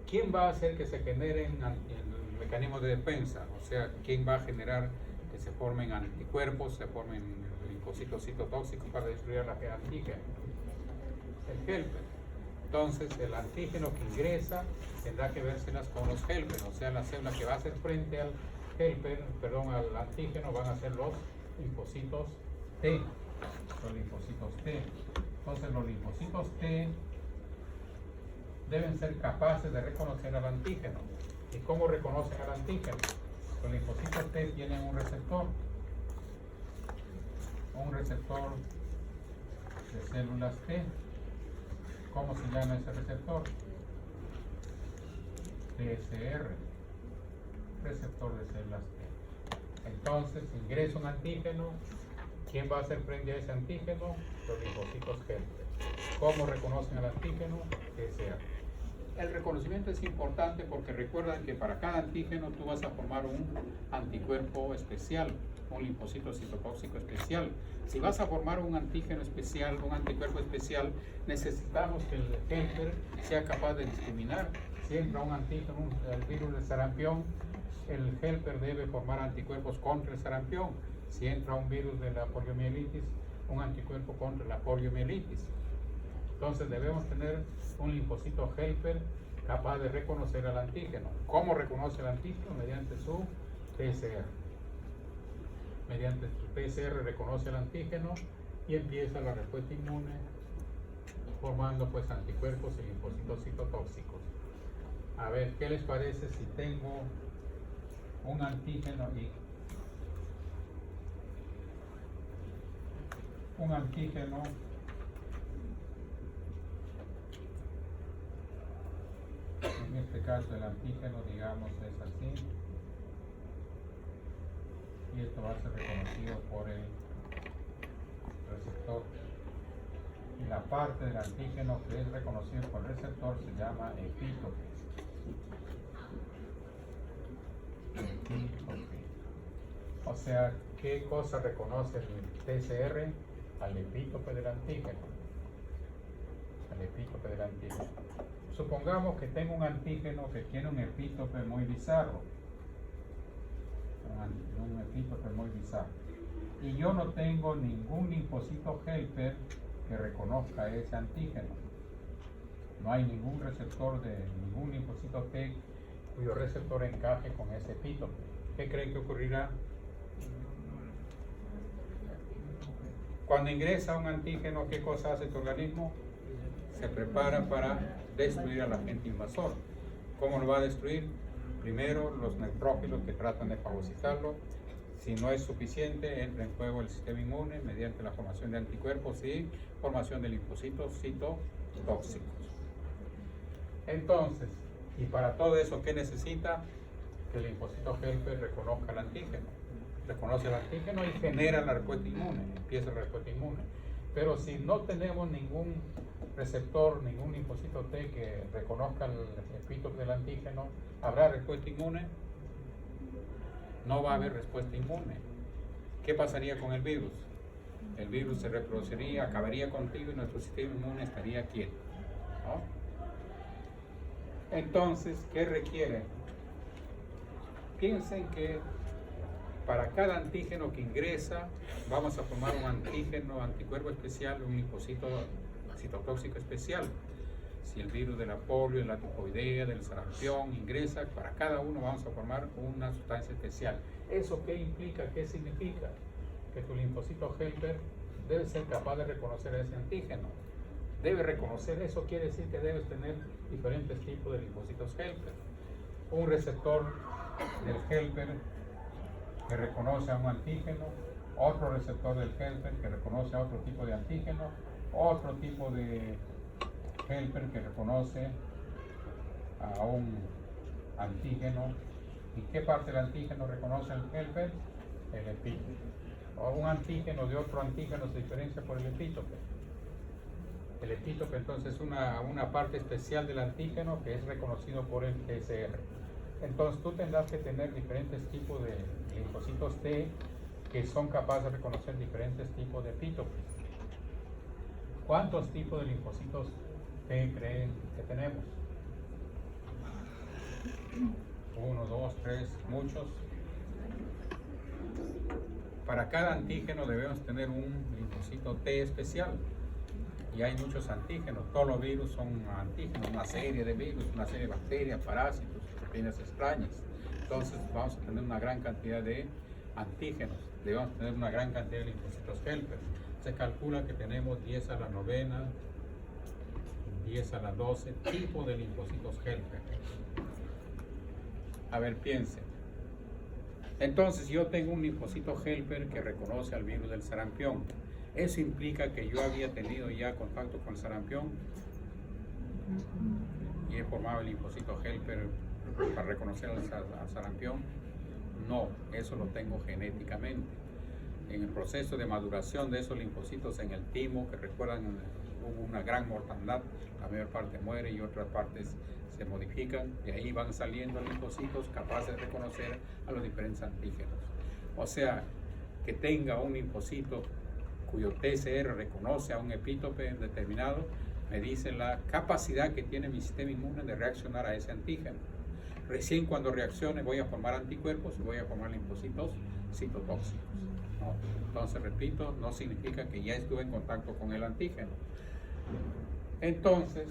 ¿Quién va a hacer que se generen mecanismos de defensa? O sea, ¿quién va a generar que se formen anticuerpos, se formen linfocitos citotóxicos para destruir al antígeno? El helper. Entonces, el antígeno que ingresa tendrá que vérselas con los helper, o sea, la célula que va a hacer frente al al antígeno van a ser los linfocitos T. Los linfocitos T. Entonces, los linfocitos T deben ser capaces de reconocer al antígeno. ¿Y cómo reconocen al antígeno? Los linfocitos T tienen un receptor de células T. ¿Cómo se llama ese receptor? TSR, receptor de células T. Entonces, ingresa un antígeno. ¿Quién va a hacer frente a ese antígeno? Los linfocitos helper. ¿Cómo reconocen al antígeno? TSR. El reconocimiento es importante porque recuerdan que para cada antígeno tú vas a formar un anticuerpo especial, un linfocito citotóxico especial. Si vas a formar un antígeno especial, un anticuerpo especial, necesitamos que el helper sea capaz de discriminar. Si entra un antígeno, el virus del sarampión, el helper debe formar anticuerpos contra el sarampión. Si entra un virus de la poliomielitis, un anticuerpo contra la poliomielitis. Entonces debemos tener un linfocito helper capaz de reconocer al antígeno. ¿Cómo reconoce el antígeno? Mediante su TSR. Mediante su TSR reconoce el antígeno y empieza la respuesta inmune formando pues anticuerpos y linfocitos citotóxicos. A ver, ¿qué les parece si tengo un antígeno y un antígeno en este caso el antígeno, digamos, es así, y esto va a ser reconocido por el receptor, y la parte del antígeno que es reconocido por el receptor se llama epítope. O sea, ¿qué cosa reconoce el TSR? al epítope del antígeno. Al epítope del antígeno. Supongamos que tengo un antígeno que tiene un epítope muy bizarro. Un epítope muy bizarro. Y yo no tengo ningún linfocito helper que reconozca ese antígeno. No hay ningún receptor de ningún linfocito T cuyo receptor encaje con ese epítope. ¿Qué creen que ocurrirá? Cuando ingresa un antígeno, ¿qué cosa hace tu organismo? Se prepara para destruir al agente invasor. ¿Cómo lo va a destruir? Primero, los neutrófilos que tratan de fagocitarlo. Si no es suficiente, entra en juego el sistema inmune mediante la formación de anticuerpos y formación de linfocitos citotóxicos. Entonces, y para todo eso, ¿qué necesita? Que el linfocito helper reconozca el antígeno. Reconoce el antígeno y genera la respuesta inmune, empieza la respuesta inmune. Pero si no tenemos ningún receptor, ningún linfocito T que reconozca el epítope del antígeno, ¿habrá respuesta inmune? No va a haber respuesta inmune. ¿Qué pasaría con el virus? El virus se reproduciría, acabaría contigo y nuestro sistema inmune estaría quieto, ¿no? Entonces, ¿qué requiere? Piensen que para cada antígeno que ingresa, vamos a formar un anticuerpo especial, un linfocito citotóxico especial. Si el virus de la polio, de la tifoidea, del sarampión ingresa, para cada uno vamos a formar una sustancia especial. ¿Eso qué implica? ¿Qué significa? Que tu linfocito helper debe ser capaz de reconocer ese antígeno. Debe reconocer eso, quiere decir que debes tener diferentes tipos de linfocitos helper. Un receptor del helper que reconoce a un antígeno, otro receptor del helper que reconoce a otro tipo de antígeno, otro tipo de helper que reconoce a un antígeno. ¿Y qué parte del antígeno reconoce el helper? El epítope. O un antígeno de otro antígeno se diferencia por el epítope. El epítope entonces es una parte especial del antígeno que es reconocido por el TCR. Entonces tú tendrás que tener diferentes tipos de linfocitos T que son capaces de reconocer diferentes tipos de epítopes. ¿Cuántos tipos de linfocitos T creen que tenemos? 1, 2, 3, muchos. Para cada antígeno debemos tener un linfocito T especial. Y hay muchos antígenos, todos los virus son antígenos, una serie de virus, una serie de bacterias, parásitos, proteínas extrañas. Entonces vamos a tener una gran cantidad de antígenos, debemos tener una gran cantidad de linfocitos helper. Se calcula que tenemos 10 a la 9, 10 a la 12 tipos de linfocitos helper. A ver, piensen. Entonces yo tengo un linfocito helper que reconoce al virus del sarampión. Eso implica que yo había tenido ya contacto con el sarampión y he formado el linfocito helper para reconocer al sarampión. No, eso lo tengo genéticamente. En el proceso de maduración de esos linfocitos en el timo, que recuerdan, hubo una gran mortandad, la mayor parte muere y otras partes se modifican, y ahí van saliendo linfocitos capaces de reconocer a los diferentes antígenos. O sea, que tenga un linfocito cuyo TCR reconoce a un epítope determinado, me dice la capacidad que tiene mi sistema inmune de reaccionar a ese antígeno. Recién cuando reaccione voy a formar anticuerpos y voy a formar linfocitos citotóxicos, ¿no? Entonces, repito, no significa que ya estuve en contacto con el antígeno. Entonces,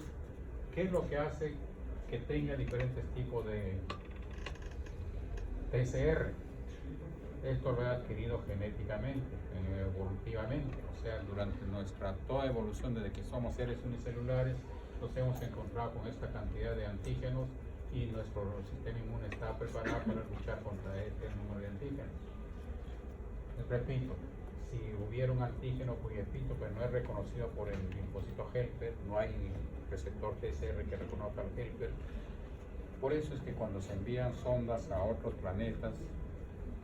¿qué es lo que hace que tenga diferentes tipos de TCR? Esto lo he adquirido genéticamente, evolutivamente, o sea, durante nuestra toda evolución desde que somos seres unicelulares, nos hemos encontrado con esta cantidad de antígenos y nuestro sistema inmune está preparado para luchar contra este número de antígenos. Repito, si hubiera un antígeno cuyo epítope no es reconocido por el linfocito helper, no hay receptor TCR que reconozca al helper. Por eso es que cuando se envían sondas a otros planetas,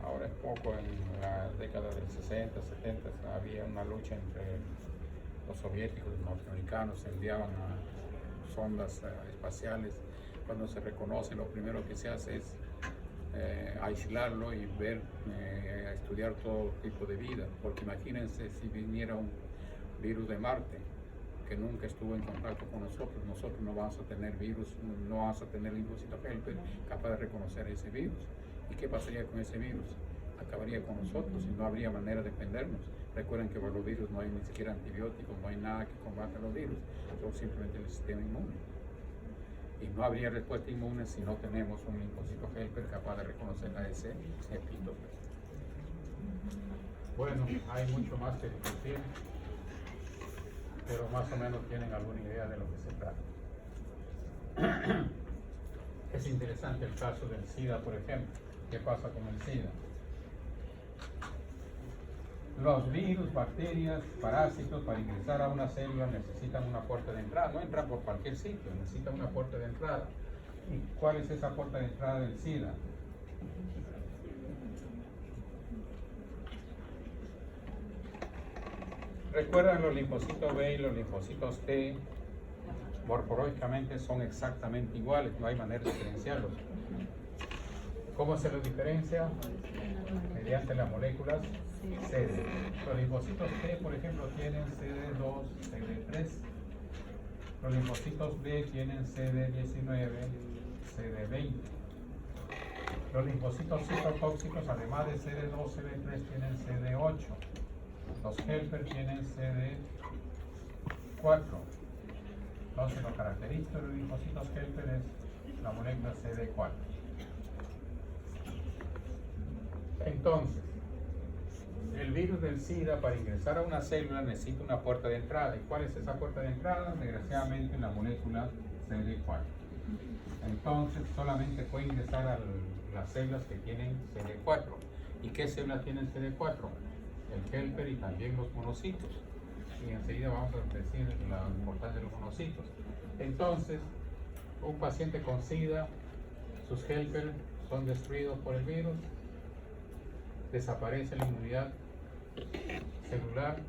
ahora es poco, en la década del 60, 70, había una lucha entre los soviéticos y los norteamericanos, se enviaban a sondas espaciales. Cuando se reconoce, lo primero que se hace es aislarlo y ver, estudiar todo tipo de vida, porque imagínense si viniera virus de Marte, que nunca estuvo en contacto con nosotros. Nosotros no vamos a tener virus, no vamos a tener linfocito helper capaz de reconocer ese virus. ¿Y qué pasaría con ese virus? Acabaría con nosotros y no habría manera de defendernos. Recuerden que para los virus no hay ni siquiera antibióticos, no hay nada que combata los virus, son simplemente el sistema inmune. Y no habría respuesta inmune si no tenemos un linfocito helper capaz de reconocer a ese epítope. Bueno, hay mucho más que discutir, pero más o menos tienen alguna idea de lo que se trata. Es interesante el caso del SIDA, por ejemplo. ¿Qué pasa con el SIDA? Los virus, bacterias, parásitos, para ingresar a una célula necesitan una puerta de entrada. No entran por cualquier sitio, necesitan una puerta de entrada. ¿Y cuál es esa puerta de entrada del SIDA? Recuerdan, los linfocitos B y los linfocitos T morfológicamente son exactamente iguales, no hay manera de diferenciarlos. ¿Cómo se los diferencia? Mediante las moléculas CD. Los linfocitos T, por ejemplo, tienen CD2, CD3. Los linfocitos B tienen CD19, CD20. Los linfocitos citotóxicos, además de CD2, CD3, tienen CD8. Los helper tienen CD4. Entonces, lo característico de los linfocitos helper es la molécula CD4. Entonces, el virus del SIDA, para ingresar a una célula, necesita una puerta de entrada. ¿Y cuál es esa puerta de entrada? Desgraciadamente, la molécula CD4. Entonces, solamente puede ingresar a las células que tienen CD4. ¿Y qué células tienen CD4? El helper y también los monocitos. Y enseguida vamos a decir la importancia de los monocitos. Entonces, un paciente con SIDA, sus helper son destruidos por el virus, desaparece la inmunidad celular,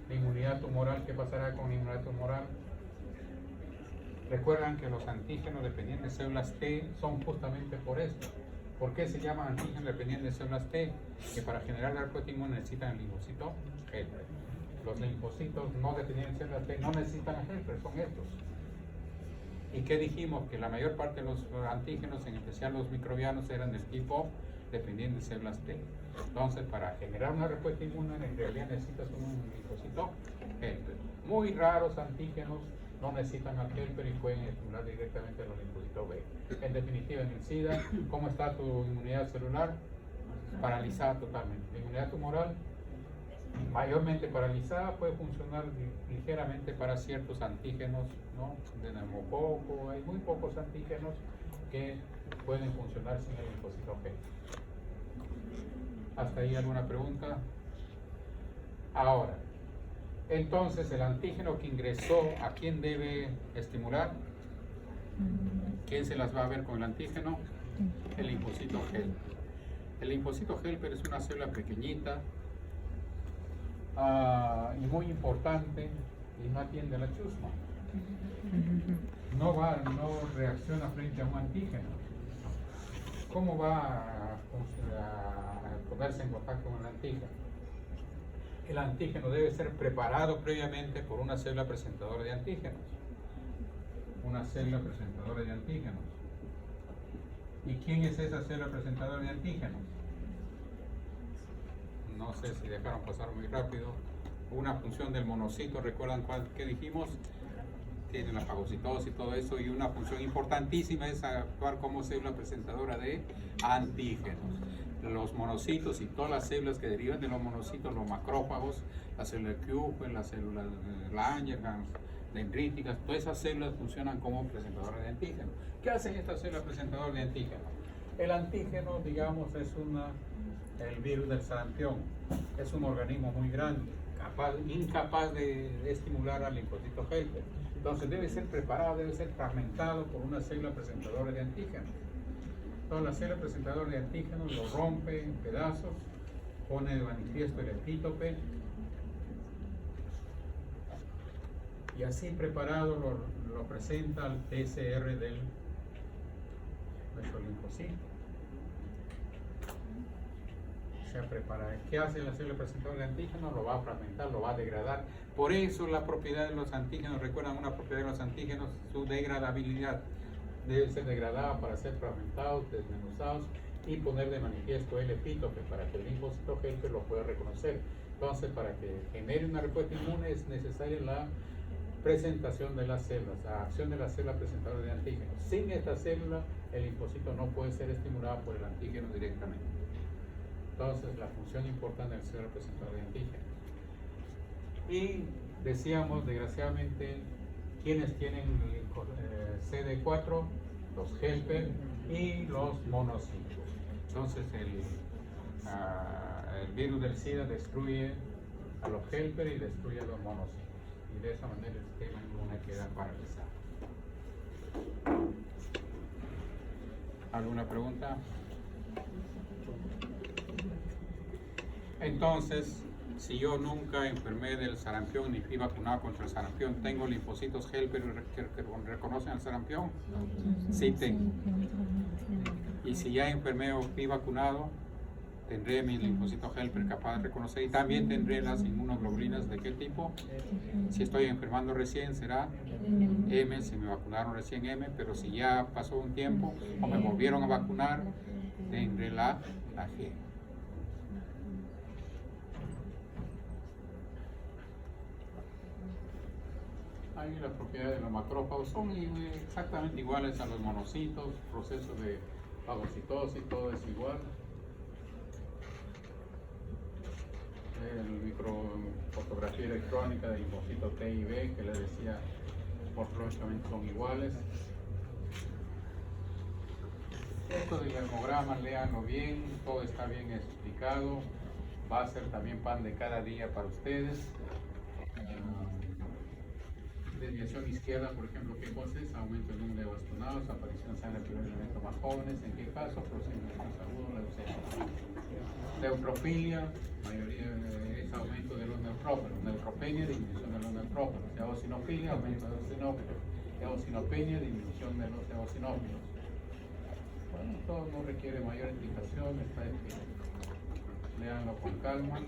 la inmunidad tumoral. ¿Qué pasará con la inmunidad tumoral? Recuerdan que los antígenos dependientes de células T son justamente por esto. ¿Por qué se llaman antígenos dependientes de células T? Que para generar la respuesta inmune necesitan el linfocito helper. Los linfocitos no dependientes de células T no necesitan el helper, son estos. ¿Y qué dijimos? Que la mayor parte de los antígenos, en especial los microbianos, eran del tipo dependiente de células T. Entonces, para generar una respuesta inmune, en realidad necesitas un linfocito helper. Muy raros antígenos no necesitan al helper y pueden estimular directamente a los linfocitos B. En definitiva, en el SIDA, ¿cómo está tu inmunidad celular? Paralizada totalmente. La inmunidad tumoral, mayormente paralizada, puede funcionar ligeramente para ciertos antígenos, ¿no? De neumococo, hay muy pocos antígenos que pueden funcionar sin el linfocito B. ¿Hasta ahí alguna pregunta? Ahora, entonces el antígeno que ingresó, ¿a quién debe estimular? ¿Quién se las va a ver con el antígeno? El linfocito helper. El linfocito helper es una célula pequeñita y muy importante y no atiende a la chusma. No reacciona frente a un antígeno. ¿Cómo va a ponerse en contacto con el antígeno? El antígeno debe ser preparado previamente por una célula presentadora de antígenos. Una célula presentadora de antígenos. ¿Y quién es esa célula presentadora de antígenos? No sé si dejaron pasar muy rápido. Una función del monocito, ¿recuerdan qué dijimos? Tiene la fagocitosis y todo eso, y una función importantísima es actuar como célula presentadora de antígenos. Los monocitos y todas las células que derivan de los monocitos, los macrófagos, la célula de Kupffer, las células de Langerhans, dendríticas, todas esas células funcionan como presentadoras de antígenos. ¿Qué hacen estas células presentadoras de antígenos? El antígeno, digamos, es el virus del sarampión. Es un organismo muy grande, incapaz de estimular al linfocito helper. Entonces debe ser preparado, debe ser fragmentado por una célula presentadora de antígenos. Entonces la célula presentadora de antígenos lo rompe en pedazos, pone de manifiesto el epítope y así preparado lo presenta al TCR del nuestro linfocito. sea preparada. ¿Qué hace la célula presentadora de antígenos? Lo va a fragmentar, lo va a degradar. Por eso la propiedad de los antígenos, recuerdan una propiedad de los antígenos, su degradabilidad. Deben ser degradados para ser fragmentados, desmenuzados y poner de manifiesto el epítope para que el linfocito helper lo pueda reconocer. Entonces, para que genere una respuesta inmune es necesaria la presentación de las células, la acción de la célula presentadora de antígenos. Sin esta célula, el linfocito no puede ser estimulado por el antígeno directamente. Entonces, la función importante de la célula presentadora de antígenos. Y decíamos, desgraciadamente, quienes tienen CD4, los helper y los monocitos. Entonces, el virus del SIDA destruye a los helper y destruye a los monocitos. Y de esa manera el sistema inmune queda paralizado. ¿Alguna pregunta? Entonces, si yo nunca enfermé del sarampión ni fui vacunado contra el sarampión, ¿tengo linfocitos helper que reconocen al sarampión? Sí tengo. Y si ya enfermé o fui vacunado, tendré mis linfocitos helper capaz de reconocer, y también tendré las inmunoglobulinas. ¿De qué tipo? Si estoy enfermando recién será M, si me vacunaron recién M, pero si ya pasó un tiempo o me volvieron a vacunar, tendré la G. Ahí las propiedades de los macrófagos son exactamente iguales a los monocitos, proceso de fagocitosis, todo es igual. El microfotografía electrónica de linfocito T y B, que les decía, morfológicamente son iguales. Esto del hemograma, léanlo bien, todo está bien explicado, va a ser también pan de cada día para ustedes. Desviación izquierda, por ejemplo, ¿qué cosa es? Aumento del número de bastonados, aparición de sangre en elementos más jóvenes, ¿en qué caso? Procedimientos agudos, leucemia. Neutrofilia, mayoría es aumento de los neutrófilos. Neutropenia, disminución de los neutrófilos. Eosinofilia, aumento de los eosinófilos. Eosinopenia, disminución de los eosinófilos. Bueno, todo no requiere mayor explicación, está escrito. Léanlo con calma.